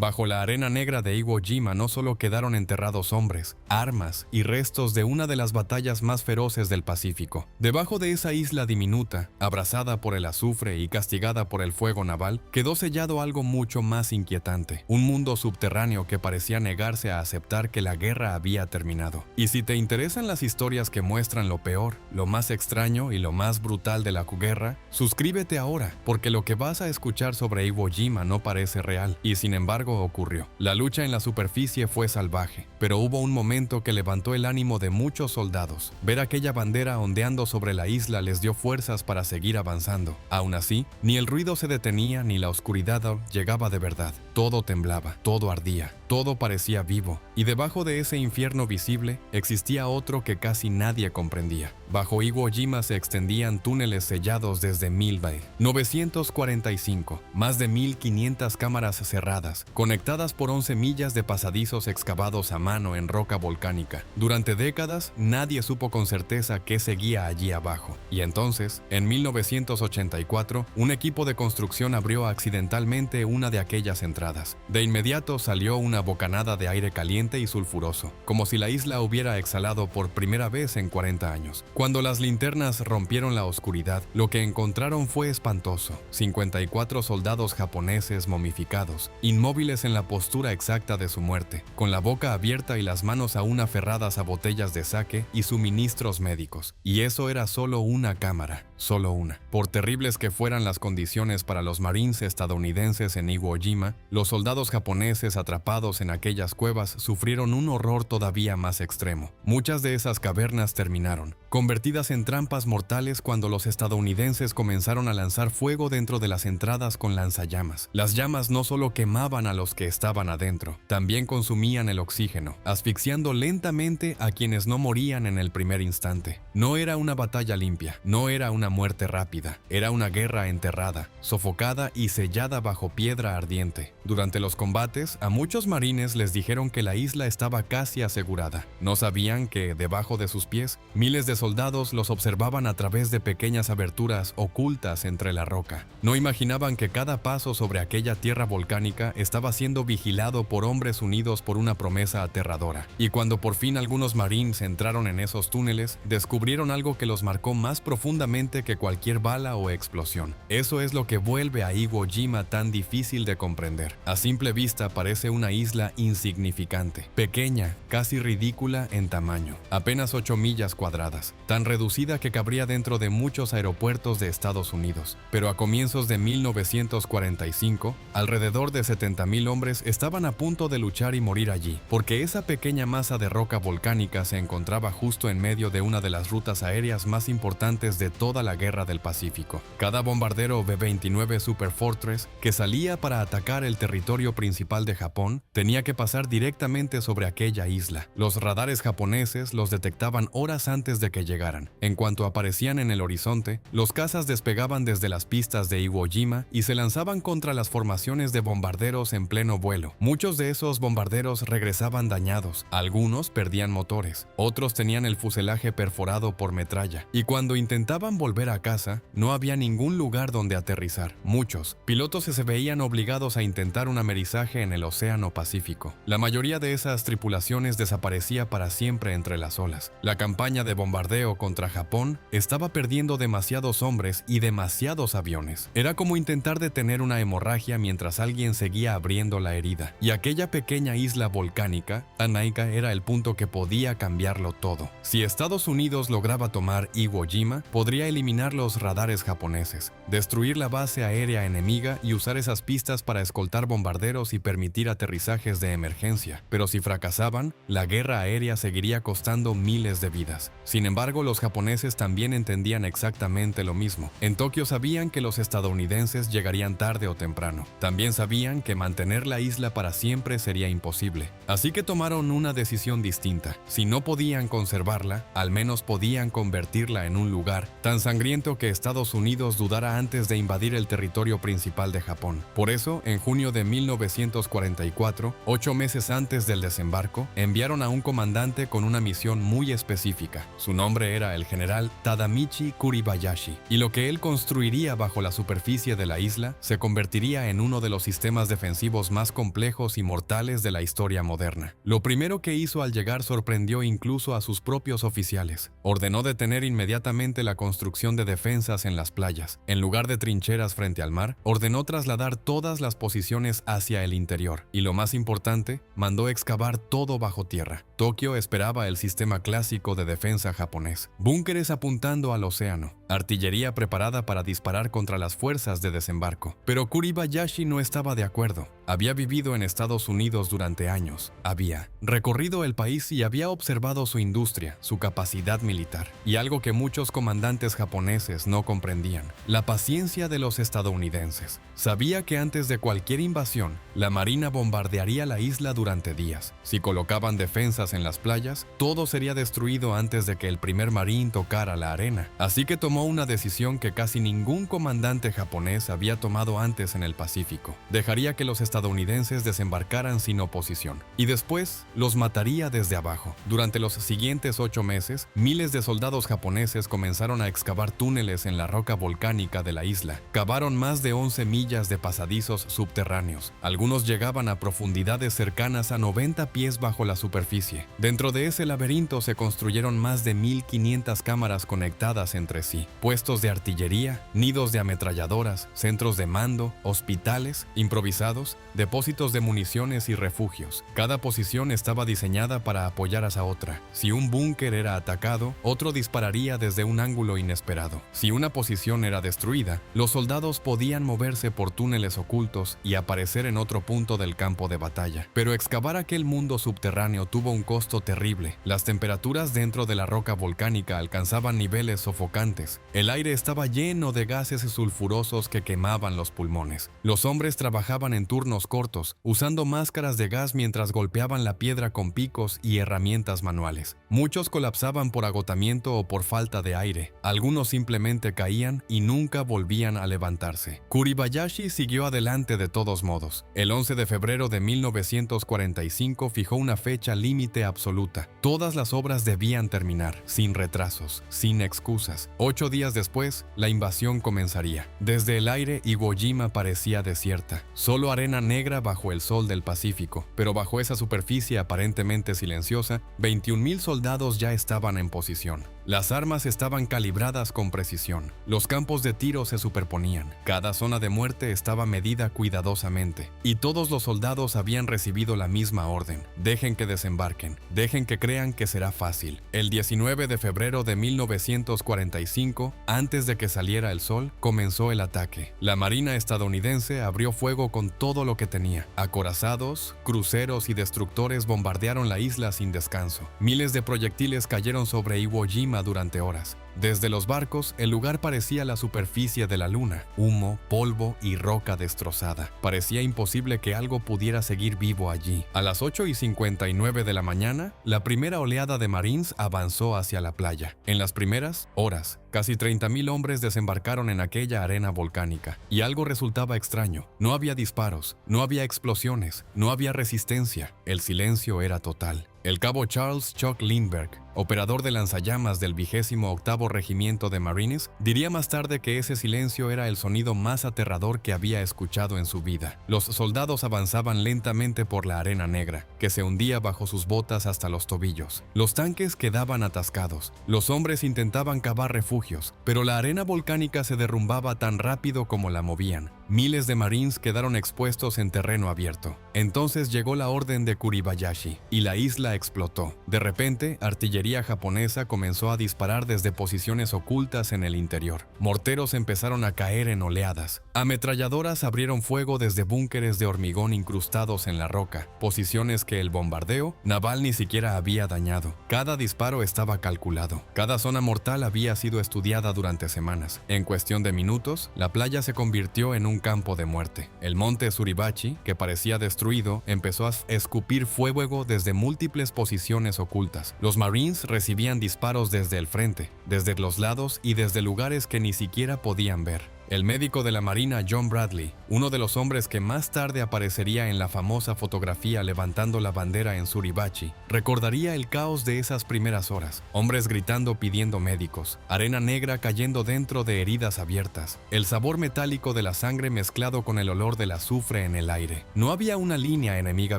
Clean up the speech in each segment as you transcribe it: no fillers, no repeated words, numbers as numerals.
Bajo la arena negra de Iwo Jima no solo quedaron enterrados hombres, armas y restos de una de las batallas más feroces del Pacífico. Debajo de esa isla diminuta, abrasada por el azufre y castigada por el fuego naval, quedó sellado algo mucho más inquietante, un mundo subterráneo que parecía negarse a aceptar que la guerra había terminado. Y si te interesan las historias que muestran lo peor, lo más extraño y lo más brutal de la guerra, suscríbete ahora, porque lo que vas a escuchar sobre Iwo Jima no parece real, y sin embargo ocurrió. La lucha en la superficie fue salvaje, pero hubo un momento que levantó el ánimo de muchos soldados. Ver aquella bandera ondeando sobre la isla les dio fuerzas para seguir avanzando. Aún así, ni el ruido se detenía ni la oscuridad llegaba de verdad. Todo temblaba, todo ardía, todo parecía vivo, y debajo de ese infierno visible existía otro que casi nadie comprendía. Bajo Iwo Jima se extendían túneles sellados desde Milbay 945, más de 1500 cámaras cerradas, conectadas por 11 millas de pasadizos excavados a mano en roca volcánica. Durante décadas, nadie supo con certeza qué seguía allí abajo. Y entonces, en 1984, un equipo de construcción abrió accidentalmente una de aquellas entradas. De inmediato salió una bocanada de aire caliente y sulfuroso, como si la isla hubiera exhalado por primera vez en 40 años. Cuando las linternas rompieron la oscuridad, lo que encontraron fue espantoso. 54 soldados japoneses momificados, inmóviles en la postura exacta de su muerte, con la boca abierta y las manos aún aferradas a botellas de sake y suministros médicos. Y eso era solo una cámara, solo una. Por terribles que fueran las condiciones para los marines estadounidenses en Iwo Jima, los soldados japoneses atrapados en aquellas cuevas sufrieron un horror todavía más extremo. Muchas de esas cavernas terminaron, convertidas en trampas mortales cuando los estadounidenses comenzaron a lanzar fuego dentro de las entradas con lanzallamas. Las llamas no solo quemaban a los que estaban adentro, también consumían el oxígeno, asfixiando lentamente a quienes no morían en el primer instante. No era una batalla limpia, no era una muerte rápida, era una guerra enterrada, sofocada y sellada bajo piedra ardiente. Durante los combates, a muchos marines les dijeron que la isla estaba casi asegurada. No sabían que, debajo de sus pies, miles de soldados los observaban a través de pequeñas aberturas ocultas entre la roca. No imaginaban que cada paso sobre aquella tierra volcánica estaba siendo vigilado por hombres unidos por una promesa aterradora. Y cuando por fin algunos marines entraron en esos túneles, descubrieron algo que los marcó más profundamente que cualquier bala o explosión. Eso es lo que vuelve a Iwo Jima tan difícil de comprender. A simple vista parece una isla insignificante, pequeña, casi ridícula en tamaño, apenas 8 millas cuadradas, tan reducida que cabría dentro de muchos aeropuertos de Estados Unidos. Pero a comienzos de 1945, alrededor de 70,000 hombres estaban a punto de luchar y morir allí, porque esa pequeña masa de roca volcánica se encontraba justo en medio de una de las rutas aéreas más importantes de toda la Guerra del Pacífico. Cada bombardero B-29 Super Fortress que salía para atacar el territorio principal de Japón tenía que pasar directamente sobre aquella isla. Los radares japoneses los detectaban horas antes de que llegaran. En cuanto aparecían en el horizonte, los cazas despegaban desde las pistas de Iwo Jima y se lanzaban contra las formaciones de bombarderos en pleno vuelo. Muchos de esos bombarderos regresaban dañados, algunos perdían motores, otros tenían el fuselaje perforado por metralla, y cuando intentaban volver a casa, no había ningún lugar donde aterrizar. Muchos pilotos se veían obligados a intentar un amerizaje en el Océano Pacífico. La mayoría de esas tripulaciones desaparecía para siempre entre las olas. La campaña de bombardeo contra Japón estaba perdiendo demasiados hombres y demasiados aviones. Era como intentar detener una hemorragia mientras alguien seguía abriendo la herida. Y aquella pequeña isla volcánica, Tanaika, era el punto que podía cambiarlo todo. Si Estados Unidos lograba tomar Iwo Jima, podría eliminar los radares japoneses, destruir la base aérea enemiga y usar esas pistas para escoltar bombarderos y permitir aterrizajes de emergencia. Pero si fracasaban, la guerra aérea seguiría costando miles de vidas. Sin embargo, los japoneses también entendían exactamente lo mismo. En Tokio sabían que los estadounidenses llegarían tarde o temprano. También sabían que mantener la isla para siempre sería imposible. Así que tomaron una decisión distinta. Si no podían conservarla, al menos podían convertirla en un lugar tan sangriento que Estados Unidos dudara antes de invadir el territorio principal de Japón. Por eso, en junio junio de 1944, 8 meses antes del desembarco, enviaron a un comandante con una misión muy específica. Su nombre era el general Tadamichi Kuribayashi, y lo que él construiría bajo la superficie de la isla se convertiría en uno de los sistemas defensivos más complejos y mortales de la historia moderna. Lo primero que hizo al llegar sorprendió incluso a sus propios oficiales. Ordenó detener inmediatamente la construcción de defensas en las playas. En lugar de trincheras frente al mar, ordenó trasladar todas las posiciones hacia el interior. Y lo más importante, mandó excavar todo bajo tierra. Tokio esperaba el sistema clásico de defensa japonés. Búnkeres apuntando al océano. Artillería preparada para disparar contra las fuerzas de desembarco. Pero Kuribayashi no estaba de acuerdo. Había vivido en Estados Unidos durante años. Había recorrido el país y había observado su industria, su capacidad militar. Y algo que muchos comandantes japoneses no comprendían: la paciencia de los estadounidenses. Sabía que antes de cualquier invasión, la marina bombardearía la isla durante días. Si colocaban defensas en las playas, todo sería destruido antes de que el primer marín tocara la arena. Así que tomó una decisión que casi ningún comandante japonés había tomado antes en el Pacífico. Dejaría que los estadounidenses desembarcaran sin oposición, y después los mataría desde abajo. Durante los siguientes 8 meses, miles de soldados japoneses comenzaron a excavar túneles en la roca volcánica de la isla. Cavaron más de 11 millas de pasadizos subterráneos. Algunos llegaban a profundidades cercanas a 90 pies bajo la superficie. Dentro de ese laberinto se construyeron más de 1,500 cámaras conectadas entre sí, puestos de artillería, nidos de ametralladoras, centros de mando, hospitales improvisados, depósitos de municiones y refugios. Cada posición estaba diseñada para apoyar a esa otra. Si un búnker era atacado, otro dispararía desde un ángulo inesperado. Si una posición era destruida, los soldados podían moverse por túneles ocultos y aparecer en otro punto del campo de batalla. Pero excavar aquel mundo subterráneo tuvo un costo terrible. Las temperaturas dentro de la roca volcánica alcanzaban niveles sofocantes. El aire estaba lleno de gases sulfurosos que quemaban los pulmones. Los hombres trabajaban en turnos cortos, usando máscaras de gas mientras golpeaban la piedra con picos y herramientas manuales. Muchos colapsaban por agotamiento o por falta de aire. Algunos simplemente caían y nunca volvían a levantarse. Kuribayashi siguió adelante de todos modos. El 11 de febrero de 1945 fijó una fecha límite absoluta. Todas las obras debían terminar, sin retrasos, sin excusas. 8 días después, la invasión comenzaría. Desde el aire, Iwo Jima parecía desierta. Solo arena negra bajo el sol del Pacífico. Pero bajo esa superficie aparentemente silenciosa, 21,000 soldados ya estaban en posición. Las armas estaban calibradas con precisión. Los campos de tiro se superponían. Cada zona de muerte estaba medida cuidadosamente. Y todos los soldados habían recibido la misma orden: dejen que desembarquen, dejen que crean que será fácil. El 19 de febrero de 1945, antes de que saliera el sol, comenzó el ataque. La marina estadounidense abrió fuego con todo lo que tenía. Acorazados, cruceros y destructores bombardearon la isla sin descanso. Miles de proyectiles cayeron sobre Iwo Jima durante horas. Desde los barcos, el lugar parecía la superficie de la luna: humo, polvo y roca destrozada. Parecía imposible que algo pudiera seguir vivo allí. A las 8:59 de la mañana, la primera oleada de Marines avanzó hacia la playa. En las primeras horas, casi 30,000 hombres desembarcaron en aquella arena volcánica. Y algo resultaba extraño. No había disparos, no había explosiones, no había resistencia. El silencio era total. El cabo Charles Chuck Lindbergh, operador de lanzallamas del 28º Regimiento de Marines, diría más tarde que ese silencio era el sonido más aterrador que había escuchado en su vida. Los soldados avanzaban lentamente por la arena negra, que se hundía bajo sus botas hasta los tobillos. Los tanques quedaban atascados. Los hombres intentaban cavar refugios, pero la arena volcánica se derrumbaba tan rápido como la movían. Miles de Marines quedaron expuestos en terreno abierto. Entonces llegó la orden de Kuribayashi, y la isla explotó. De repente, artillería japonesa comenzó a disparar desde posiciones ocultas en el interior. Morteros empezaron a caer en oleadas. Ametralladoras abrieron fuego desde búnkeres de hormigón incrustados en la roca, posiciones que el bombardeo naval ni siquiera había dañado. Cada disparo estaba calculado. Cada zona mortal había sido estudiada durante semanas. En cuestión de minutos, la playa se convirtió en un campo de muerte. El monte Suribachi, que parecía destruido, empezó a escupir fuego desde múltiples posiciones ocultas. Los Marines recibían disparos desde el frente, desde los lados y desde lugares que ni siquiera podían ver. El médico de la Marina John Bradley, uno de los hombres que más tarde aparecería en la famosa fotografía levantando la bandera en Suribachi, recordaría el caos de esas primeras horas. Hombres gritando pidiendo médicos, arena negra cayendo dentro de heridas abiertas, el sabor metálico de la sangre mezclado con el olor del azufre en el aire. No había una línea enemiga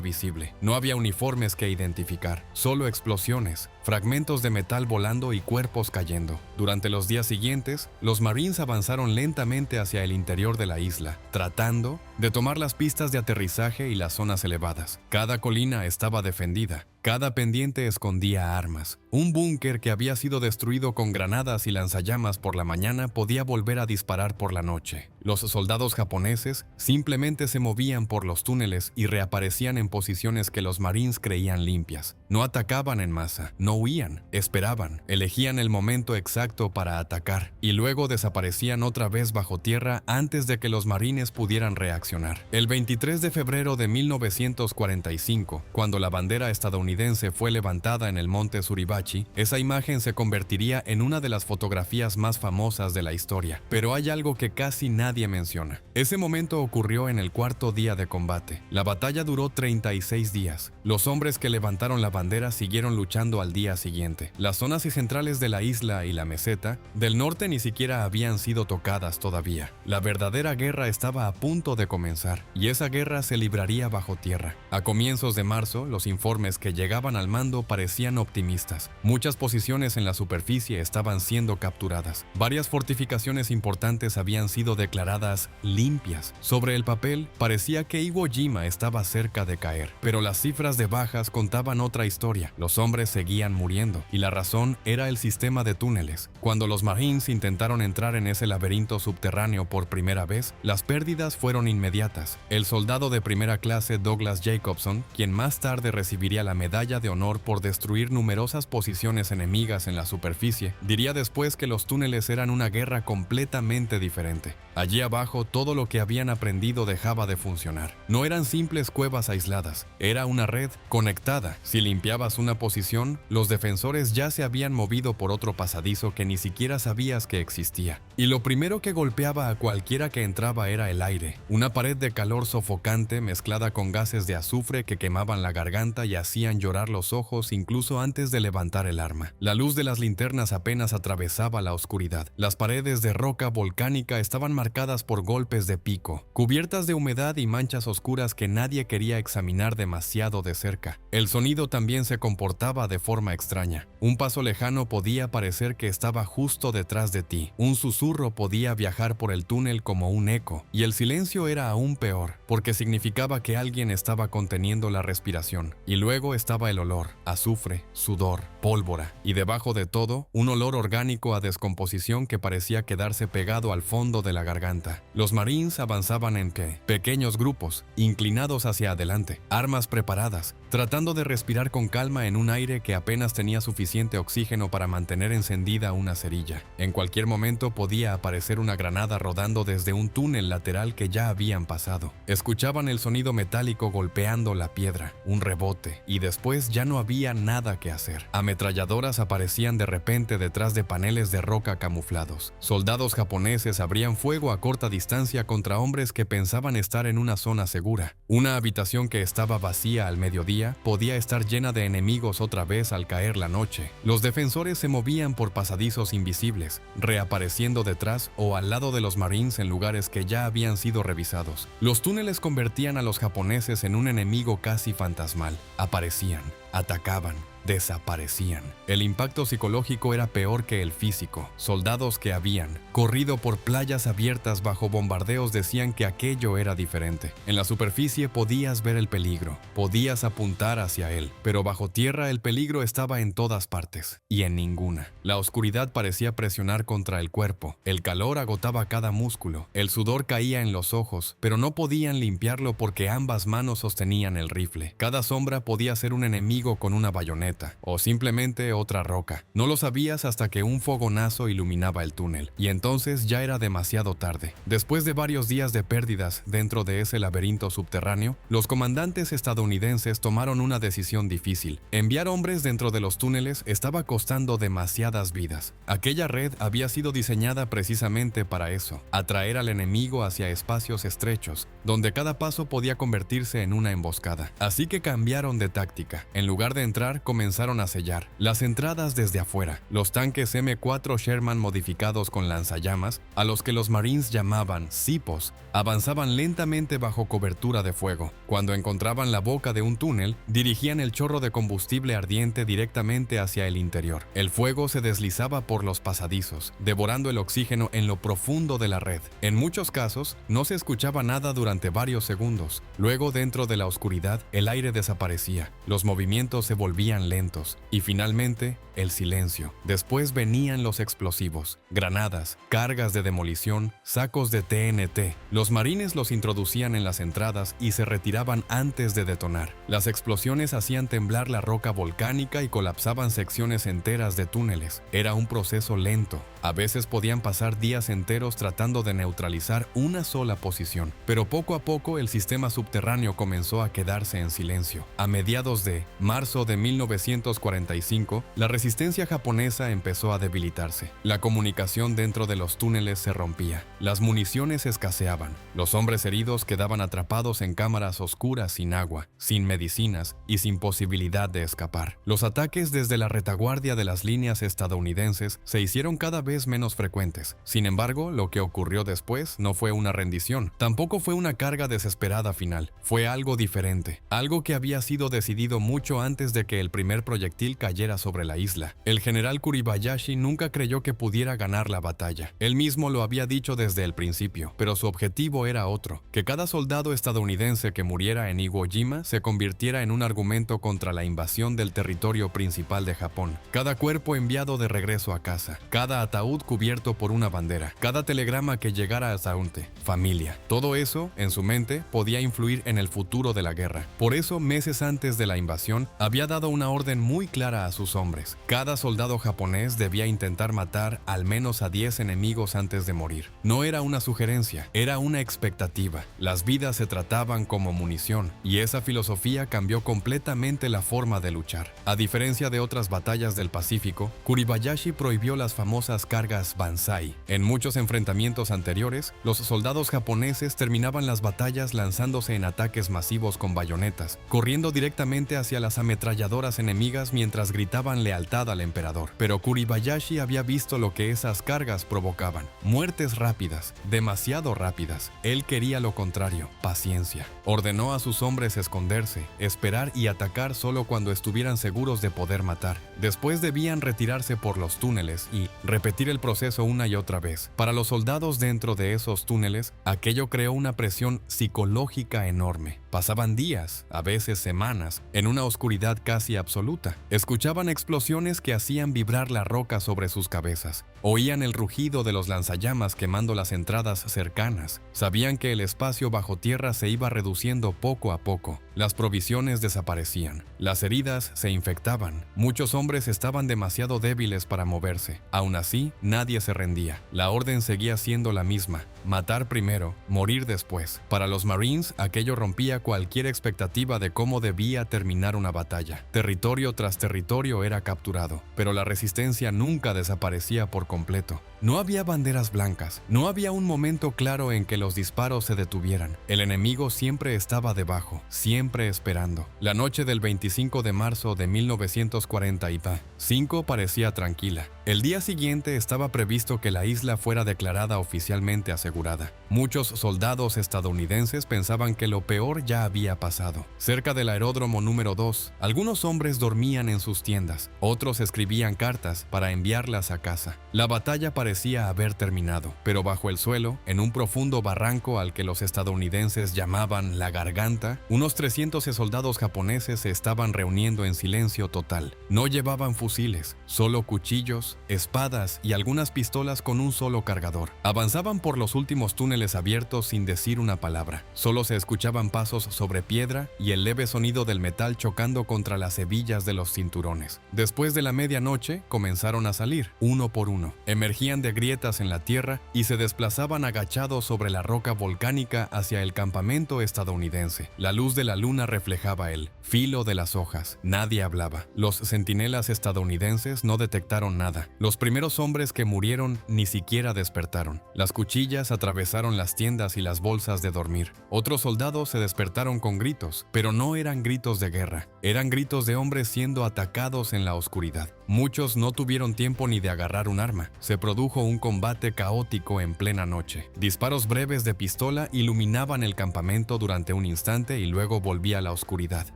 visible, no había uniformes que identificar, solo explosiones, fragmentos de metal volando y cuerpos cayendo. Durante los días siguientes, los Marines avanzaron lentamente hacia el interior de la isla, tratando de tomar las pistas de aterrizaje y las zonas elevadas. Cada colina estaba defendida. Cada pendiente escondía armas. Un búnker que había sido destruido con granadas y lanzallamas por la mañana podía volver a disparar por la noche. Los soldados japoneses simplemente se movían por los túneles y reaparecían en posiciones que los Marines creían limpias. No atacaban en masa, no huían, esperaban, elegían el momento exacto para atacar y luego desaparecían otra vez bajo tierra antes de que los Marines pudieran reaccionar. El 23 de febrero de 1945, cuando la bandera estadounidense fue levantada en el monte Suribachi, esa imagen se convertiría en una de las fotografías más famosas de la historia. Pero hay algo que casi nadie menciona. Ese momento ocurrió en el cuarto día de combate. La batalla duró 36 días. Los hombres que levantaron la bandera siguieron luchando al día siguiente. Las zonas centrales de la isla y la meseta del norte ni siquiera habían sido tocadas todavía. La verdadera guerra estaba a punto de comenzar, y esa guerra se libraría bajo tierra. A comienzos de marzo, los informes que llegaban al mando parecían optimistas. Muchas posiciones en la superficie estaban siendo capturadas. Varias fortificaciones importantes habían sido declaradas limpias. Sobre el papel, parecía que Iwo Jima estaba cerca de caer. Pero las cifras de bajas contaban otra historia. Los hombres seguían muriendo, y la razón era el sistema de túneles. Cuando los Marines intentaron entrar en ese laberinto subterráneo por primera vez, las pérdidas fueron inmediatas. El soldado de primera clase Douglas Jacobson, quien más tarde recibiría la medalla de honor por destruir numerosas posiciones enemigas en la superficie, diría después que los túneles eran una guerra completamente diferente. Allí abajo, todo lo que habían aprendido dejaba de funcionar. No eran simples cuevas aisladas, era una red conectada. Si limpiabas una posición, los defensores ya se habían movido por otro pasadizo que ni siquiera sabías que existía. Y lo primero que golpeaba a cualquiera que entraba era el aire, una pared de calor sofocante mezclada con gases de azufre que quemaban la garganta y hacían llorar los ojos incluso antes de levantar el arma. La luz de las linternas apenas atravesaba la oscuridad. Las paredes de roca volcánica estaban marcadas por golpes de pico, cubiertas de humedad y manchas oscuras que nadie quería examinar demasiado de cerca. El sonido también se comportaba de forma extraña. Un paso lejano podía parecer que estaba justo detrás de ti. Un susurro podía viajar por el túnel como un eco, y el silencio era aún peor, porque significaba que alguien estaba conteniendo la respiración. Y luego estaba el olor, azufre, sudor, pólvora, y debajo de todo, un olor orgánico a descomposición que parecía quedarse pegado al fondo de la garganta. Los Marines avanzaban en pequeños grupos, inclinados hacia adelante, armas preparadas, tratando de respirar con calma en un aire que apenas tenía suficiente oxígeno para mantener encendida una cerilla. En cualquier momento podía aparecer una granada rodando desde un túnel lateral que ya habían pasado. Escuchaban el sonido metálico golpeando la piedra, un rebote, y después ya no había nada que hacer. Ametralladoras aparecían de repente detrás de paneles de roca camuflados. Soldados japoneses abrían fuego a corta distancia contra hombres que pensaban estar en una zona segura. Una habitación que estaba vacía al mediodía podía estar llena de enemigos otra vez al caer la noche. Los defensores se movían por pasadizos invisibles, reapareciendo detrás o al lado de los Marines en lugares que ya habían sido revisados. Los túneles convertían a los japoneses en un enemigo casi fantasmal. Aparecían, atacaban, desaparecían. El impacto psicológico era peor que el físico. Soldados que habían corrido por playas abiertas bajo bombardeos decían que aquello era diferente. En la superficie podías ver el peligro, podías apuntar hacia él, pero bajo tierra el peligro estaba en todas partes y en ninguna. La oscuridad parecía presionar contra el cuerpo, el calor agotaba cada músculo, el sudor caía en los ojos, pero no podían limpiarlo porque ambas manos sostenían el rifle. Cada sombra podía ser un enemigo con una bayoneta. bayoneta, o simplemente otra roca. No lo sabías hasta que un fogonazo iluminaba el túnel, y entonces ya era demasiado tarde. Después de varios días de pérdidas dentro de ese laberinto subterráneo, los comandantes estadounidenses tomaron una decisión difícil. Enviar hombres dentro de los túneles estaba costando demasiadas vidas. Aquella red había sido diseñada precisamente para eso, atraer al enemigo hacia espacios estrechos, donde cada paso podía convertirse en una emboscada. Así que cambiaron de táctica. En lugar de entrar, comenzaron a sellar las entradas desde afuera. Los tanques M4 Sherman modificados con lanzallamas, a los que los Marines llamaban cipos, avanzaban lentamente bajo cobertura de fuego. Cuando encontraban la boca de un túnel, dirigían el chorro de combustible ardiente directamente hacia el interior. El fuego se deslizaba por los pasadizos, devorando el oxígeno en lo profundo de la red. En muchos casos, no se escuchaba nada durante varios segundos. Luego, dentro de la oscuridad, el aire desaparecía, los movimientos se volvían lentos y finalmente, el silencio. Después venían los explosivos, granadas, cargas de demolición, sacos de TNT. Los marines los introducían en las entradas y se retiraban antes de detonar. Las explosiones hacían temblar la roca volcánica y colapsaban secciones enteras de túneles. Era un proceso lento. A veces podían pasar días enteros tratando de neutralizar una sola posición, pero poco a poco el sistema subterráneo comenzó a quedarse en silencio. A mediados de marzo de 1945, la resistencia japonesa empezó a debilitarse. La comunicación dentro de los túneles se rompía. Las municiones escaseaban. Los hombres heridos quedaban atrapados en cámaras oscuras sin agua, sin medicinas y sin posibilidad de escapar. Los ataques desde la retaguardia de las líneas estadounidenses se hicieron cada vez menos frecuentes. Sin embargo, lo que ocurrió después no fue una rendición. Tampoco fue una carga desesperada final. Fue algo diferente. Algo que había sido decidido mucho antes de que el primer proyectil cayera sobre la isla. El general Kuribayashi nunca creyó que pudiera ganar la batalla. Él mismo lo había dicho desde el principio, pero su objetivo era otro: que cada soldado estadounidense que muriera en Iwo Jima se convirtiera en un argumento contra la invasión del territorio principal de Japón. Cada cuerpo enviado de regreso a casa, cada ataúd cubierto por una bandera, cada telegrama que llegara a Saunte, familia. Todo eso, en su mente, podía influir en el futuro de la guerra. Por eso, meses antes de la invasión, había dado una orden muy clara a sus hombres. Cada soldado japonés debía intentar matar al menos a 10 enemigos antes de morir. No era una sugerencia, era una expectativa. Las vidas se trataban como munición, y esa filosofía cambió completamente la forma de luchar. A diferencia de otras batallas del Pacífico, Kuribayashi prohibió las famosas cargas Banzai. En muchos enfrentamientos anteriores, los soldados japoneses terminaban las batallas lanzándose en ataques masivos con bayonetas, corriendo directamente hacia las ametralladoras enemigas mientras gritaban lealtad al emperador. Pero Kuribayashi había visto lo que esas cargas provocaban: muertes rápidas, demasiado rápidas. Él quería lo contrario: paciencia. Ordenó a sus hombres esconderse, esperar y atacar solo cuando estuvieran seguros de poder matar. Después debían retirarse por los túneles y repetir el proceso una y otra vez. Para los soldados dentro de esos túneles, aquello creó una presión psicológica enorme. Pasaban días, a veces semanas, en una oscuridad casi absoluta. Escuchaban explosiones que hacían vibrar la roca sobre sus cabezas. Oían el rugido de los lanzallamas quemando las entradas cercanas. Sabían que el espacio bajo tierra se iba reduciendo poco a poco. Las provisiones desaparecían. Las heridas se infectaban. Muchos hombres estaban demasiado débiles para moverse. Aún así, nadie se rendía. La orden seguía siendo la misma: matar primero, morir después. Para los Marines, aquello rompía cualquier expectativa de cómo debía terminar una batalla. Territorio tras territorio era capturado, pero la resistencia nunca desaparecía por completo. No había banderas blancas, no había un momento claro en que los disparos se detuvieran. El enemigo siempre estaba debajo, siempre esperando. La noche del 25 de marzo de 1945 parecía tranquila. El día siguiente estaba previsto que la isla fuera declarada oficialmente asegurada. Muchos soldados estadounidenses pensaban que lo peor ya había pasado. Cerca del aeródromo número 2, algunos hombres dormían en sus tiendas, otros escribían cartas para enviarlas a casa. La batalla parecía parecía haber terminado, pero bajo el suelo, en un profundo barranco al que los estadounidenses llamaban la garganta, unos 300 soldados japoneses se estaban reuniendo en silencio total. No llevaban fusiles, solo cuchillos, espadas y algunas pistolas con un solo cargador. Avanzaban por los últimos túneles abiertos sin decir una palabra. Solo se escuchaban pasos sobre piedra y el leve sonido del metal chocando contra las hebillas de los cinturones. Después de la medianoche, comenzaron a salir, uno por uno. Emergían de grietas en la tierra y se desplazaban agachados sobre la roca volcánica hacia el campamento estadounidense. La luz de la luna reflejaba el filo de las hojas. Nadie hablaba. Los centinelas estadounidenses no detectaron nada. Los primeros hombres que murieron ni siquiera despertaron. Las cuchillas atravesaron las tiendas y las bolsas de dormir. Otros soldados se despertaron con gritos, pero no eran gritos de guerra. Eran gritos de hombres siendo atacados en la oscuridad. Muchos no tuvieron tiempo ni de agarrar un arma. Se produjo un combate caótico en plena noche. Disparos breves de pistola iluminaban el campamento durante un instante y luego volvía la oscuridad.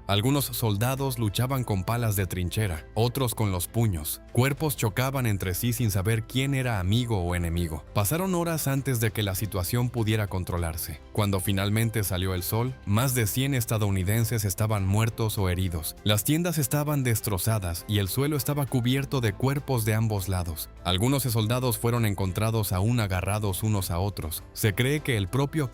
Algunos soldados luchaban con palas de trinchera, otros con los puños. Cuerpos chocaban entre sí sin saber quién era amigo o enemigo. Pasaron horas antes de que la situación pudiera controlarse. Cuando finalmente salió el sol, más de 100 estadounidenses estaban muertos o heridos. Las tiendas estaban destrozadas y el suelo estaba cubierto de cuerpos de ambos lados. Algunos soldados fueron encontrados aún agarrados unos a otros. Se cree que el propio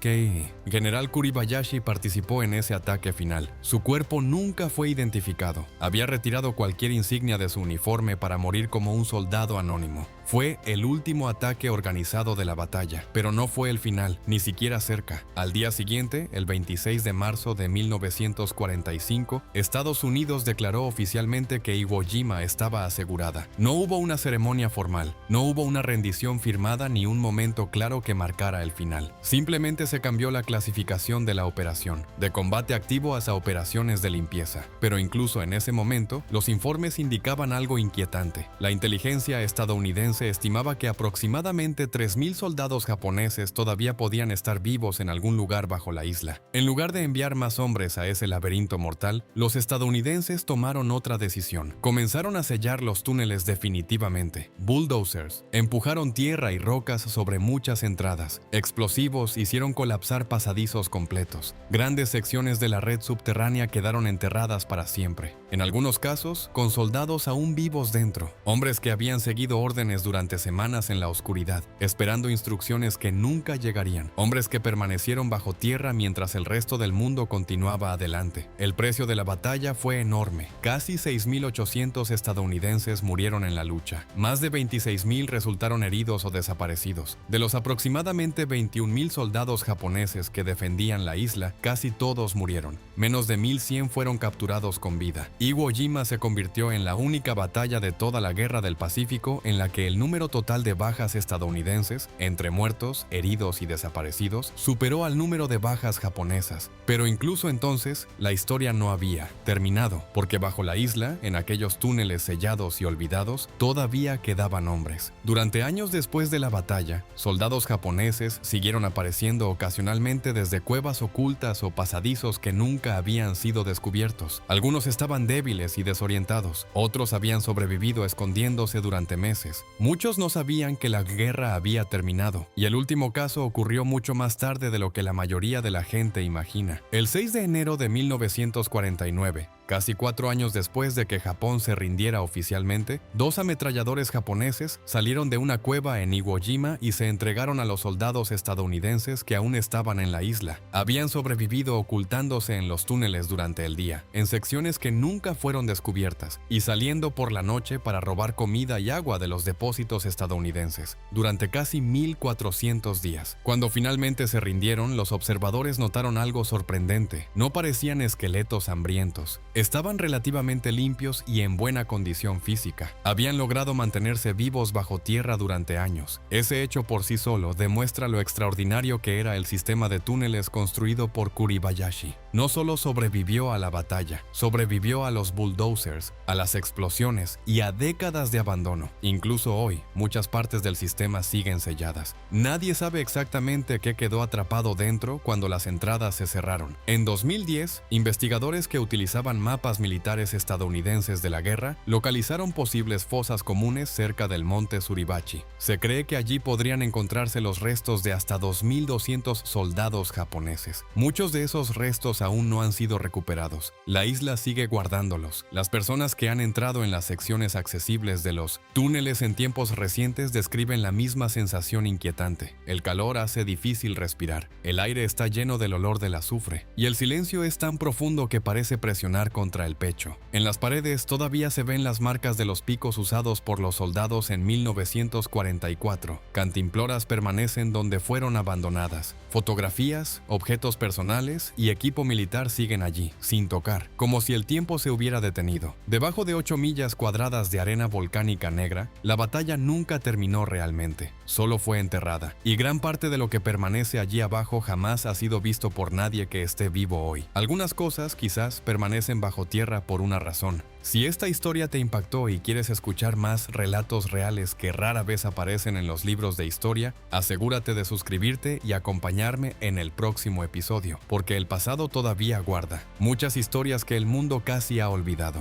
General Kuribayashi participó en ese ataque final. Su cuerpo nunca fue identificado. Había retirado cualquier insignia de su uniforme para morir como un soldado anónimo. Fue el último ataque organizado de la batalla, pero no fue el final, ni siquiera cerca. Al día siguiente, el 26 de marzo de 1945, Estados Unidos declaró oficialmente que Iwo Jima estaba asegurada. No hubo una ceremonia formal, no hubo una rendición firmada ni un momento claro que marcara el final. Simplemente se cambió la clasificación de la operación, de combate activo hasta operaciones de limpieza. Pero incluso en ese momento, los informes indicaban algo inquietante. La inteligencia estadounidense estimaba que aproximadamente 3.000 soldados japoneses todavía podían estar vivos en algún lugar bajo la isla. En lugar de enviar más hombres a ese laberinto mortal, los estadounidenses tomaron otra decisión. Comenzaron a sellar los túneles definitivamente. Bulldozers empujaron tierra y rocas sobre muchas entradas. Explosivos hicieron colapsar pasadizos completos. Grandes secciones de la red subterránea quedaron enterradas para siempre. En algunos casos, con soldados aún vivos dentro. Hombres que habían seguido órdenes durante semanas en la oscuridad, esperando instrucciones que nunca llegarían. Hombres que permanecieron bajo tierra mientras el resto del mundo continuaba adelante. El precio de la batalla fue enorme. Casi 6.800 estadounidenses murieron en la lucha. Más de 26.000 resultaron heridos o desaparecidos. De los aproximadamente 21.000 soldados japoneses que defendían la isla, casi todos murieron. Menos de 1.100 fueron capturados con vida. Iwo Jima se convirtió en la única batalla de toda la Guerra del Pacífico en la que el número total de bajas estadounidenses, entre muertos, heridos y desaparecidos, superó al número de bajas japonesas. Pero incluso entonces, la historia no había terminado, porque bajo la isla, en aquellos túneles sellados y olvidados, todavía quedaban hombres. Durante años después de la batalla, soldados japoneses siguieron apareciendo ocasionalmente desde cuevas ocultas o pasadizos que nunca habían sido descubiertos. Algunos estaban débiles y desorientados, otros habían sobrevivido escondiéndose durante meses. Muchos no sabían que la guerra había terminado, y el último caso ocurrió mucho más tarde de lo que la mayoría de la gente imagina. El 6 de enero de 1949, casi 4 años después de que Japón se rindiera oficialmente, 2 ametralladores japoneses salieron de una cueva en Iwo Jima y se entregaron a los soldados estadounidenses que aún estaban en la isla. Habían sobrevivido ocultándose en los túneles durante el día, en secciones que nunca fueron descubiertas, y saliendo por la noche para robar comida y agua de los depósitos estadounidenses, durante casi 1.400 días. Cuando finalmente se rindieron, los observadores notaron algo sorprendente. No parecían esqueletos hambrientos. Estaban relativamente limpios y en buena condición física. Habían logrado mantenerse vivos bajo tierra durante años. Ese hecho por sí solo demuestra lo extraordinario que era el sistema de túneles construido por Kuribayashi. no solo sobrevivió a la batalla, sobrevivió a los bulldozers, a las explosiones y a décadas de abandono. Incluso hoy, muchas partes del sistema siguen selladas. Nadie sabe exactamente qué quedó atrapado dentro cuando las entradas se cerraron. En 2010, investigadores que utilizaban mapas militares estadounidenses de la guerra localizaron posibles fosas comunes cerca del monte Suribachi. Se cree que allí podrían encontrarse los restos de hasta 2.200 soldados japoneses. Muchos de esos restos aún no han sido recuperados. La isla sigue guardándolos. Las personas que han entrado en las secciones accesibles de los túneles en tiempos recientes describen la misma sensación inquietante. El calor hace difícil respirar. El aire está lleno del olor del azufre y el silencio es tan profundo que parece presionar contra el pecho. En las paredes todavía se ven las marcas de los picos usados por los soldados en 1944. Cantimploras permanecen donde fueron abandonadas. Fotografías, objetos personales y equipo militar siguen allí, sin tocar, como si el tiempo se hubiera detenido. Debajo de 8 millas cuadradas de arena volcánica negra, la batalla nunca terminó realmente, solo fue enterrada, y gran parte de lo que permanece allí abajo jamás ha sido visto por nadie que esté vivo hoy. Algunas cosas quizás permanecen bajo tierra por una razón. Si esta historia te impactó y quieres escuchar más relatos reales que rara vez aparecen en los libros de historia, asegúrate de suscribirte y acompañarme en el próximo episodio, porque el pasado todavía guarda muchas historias que el mundo casi ha olvidado.